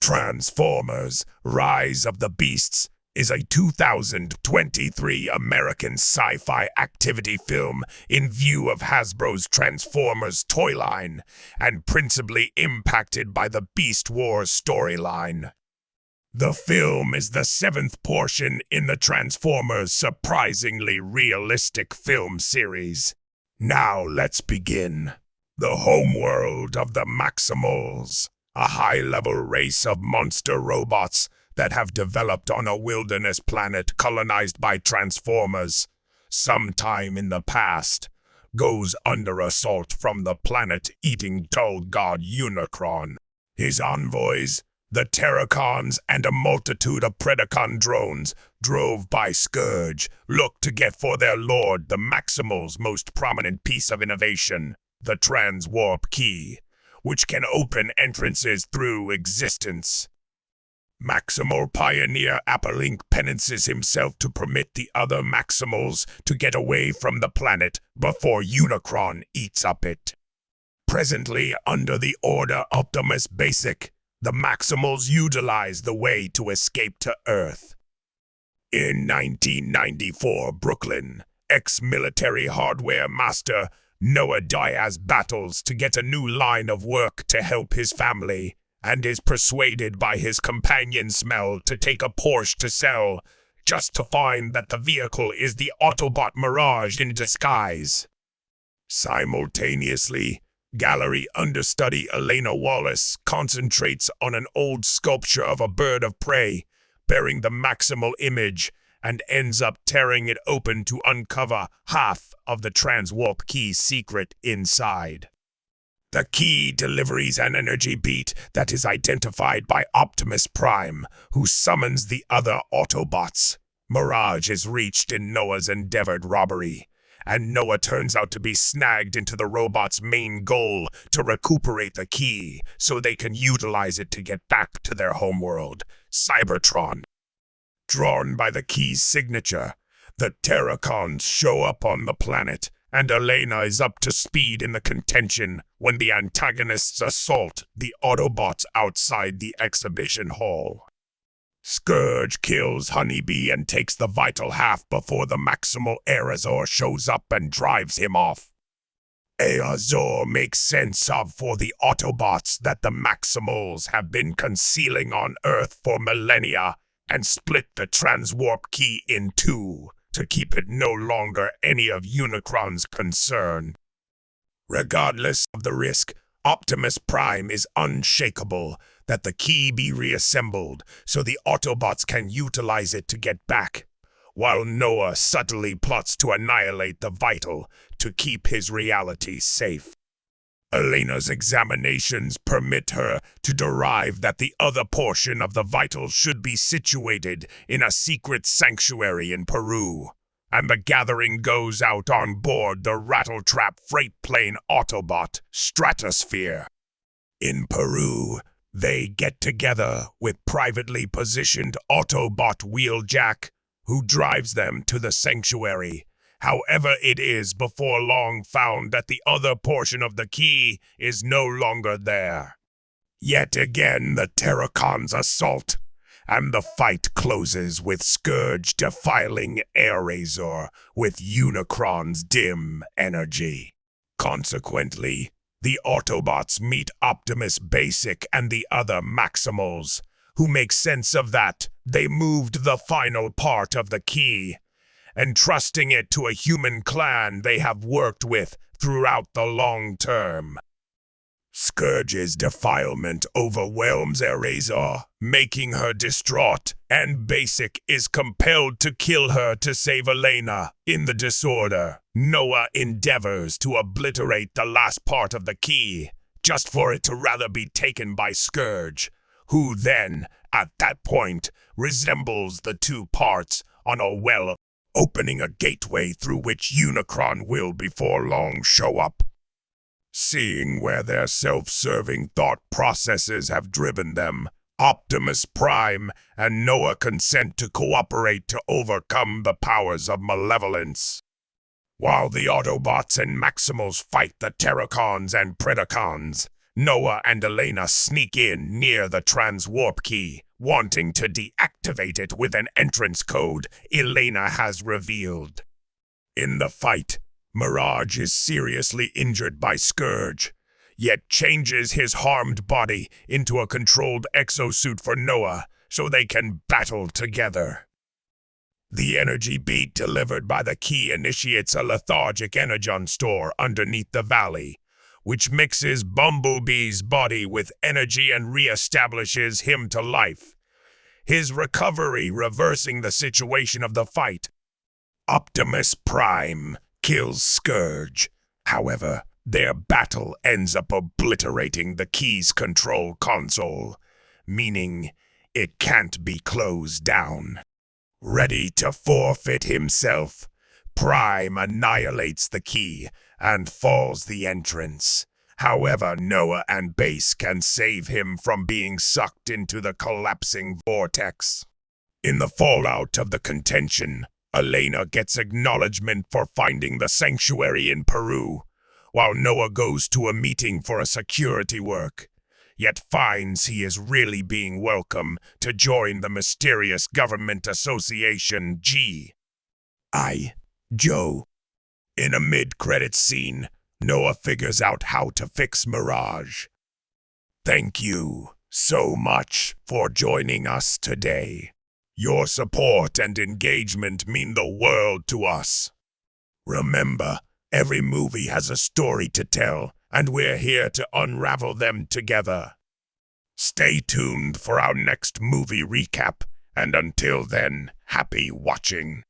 Transformers: Rise of the Beasts is a 2023 American sci-fi activity film in view of Hasbro's Transformers toy line and principally impacted by the Beast Wars storyline. The film is the seventh portion in the Transformers' surprisingly realistic film series. Now let's begin. The homeworld of the Maximals, a high-level race of monster robots that have developed on a wilderness planet colonized by Transformers sometime in the past, goes under assault from the planet-eating dull god Unicron. His envoys, the Terracons, and a multitude of Predacon drones, drove by Scourge, look to get for their lord the Maximals' most prominent piece of innovation, the Transwarp Key, which can open entrances through existence. Maximal pioneer Apolink penances himself to permit the other Maximals to get away from the planet before Unicron eats up it. Presently under the Order Optimus Basic, the Maximals utilize the way to escape to Earth. In 1994 Brooklyn, ex-military hardware master Noah Diaz battles to get a new line of work to help his family and is persuaded by his companion Smell to take a Porsche to sell, just to find that the vehicle is the Autobot Mirage in disguise. Simultaneously, gallery understudy Elena Wallace concentrates on an old sculpture of a bird of prey bearing the Maximal image and ends up tearing it open to uncover half of the Transwarp Key's secret inside. The key delivers an energy beat that is identified by Optimus Prime, who summons the other Autobots. Mirage is reached in Noah's endeavored robbery, and Noah turns out to be snagged into the robot's main goal to recuperate the key so they can utilize it to get back to their homeworld, Cybertron. Drawn by the key's signature, the Terracons show up on the planet, and Elena is up to speed in the contention when the antagonists assault the Autobots outside the exhibition hall. Scourge kills Honeybee and takes the vital half before the Maximal Aerazor shows up and drives him off. Aerazor makes sense of for the Autobots that the Maximals have been concealing on Earth for millennia and split the Transwarp Key in two to keep it no longer any of Unicron's concern. Regardless of the risk, Optimus Prime is unshakable that the key be reassembled so the Autobots can utilize it to get back, while Noah subtly plots to annihilate the Vital to keep his reality safe. Elena's examinations permit her to derive that the other portion of the Vital should be situated in a secret sanctuary in Peru, and the gathering goes out on board the rattletrap freight plane Autobot Stratosphere. In Peru, they get together with privately positioned Autobot Wheeljack, who drives them to the sanctuary. However, it is before long found that the other portion of the key is no longer there. Yet again the Terracons assault, and the fight closes with Scourge defiling Aerazor with Unicron's dim energy. Consequently, the Autobots meet Optimus Basic and the other Maximals, who make sense of that they moved the final part of the key, entrusting it to a human clan they have worked with throughout the long term. Scourge's defilement overwhelms Aerazor, making her distraught, and Basic is compelled to kill her to save Elena. In the disorder, Noah endeavors to obliterate the last part of the key, just for it to rather be taken by Scourge, who then, at that point, resembles the two parts on a well, opening a gateway through which Unicron will before long show up. Seeing where their self-serving thought processes have driven them, Optimus Prime and Noah consent to cooperate to overcome the powers of malevolence. While the Autobots and Maximals fight the Terracons and Predacons, Noah and Elena sneak in near the transwarp key, wanting to deactivate it with an entrance code Elena has revealed. In the fight, Mirage is seriously injured by Scourge, yet changes his harmed body into a controlled exosuit for Noah so they can battle together. The energy beat delivered by the key initiates a lethargic energon store underneath the valley, which mixes Bumblebee's body with energy and reestablishes him to life, his recovery reversing the situation of the fight. Optimus Prime kills Scourge. However, their battle ends up obliterating the key's control console, meaning it can't be closed down. Ready to forfeit himself, Prime annihilates the key and falls the entrance. However, Noah and Base can save him from being sucked into the collapsing vortex. In the fallout of the contention, Elena gets acknowledgement for finding the sanctuary in Peru, while Noah goes to a meeting for a security work, yet finds he is really being welcome to join the mysterious government association G.I. Joe. In a mid-credits scene, Noah figures out how to fix Mirage. Thank you so much for joining us today. Your support and engagement mean the world to us. Remember, every movie has a story to tell, and we're here to unravel them together. Stay tuned for our next movie recap, and until then, happy watching.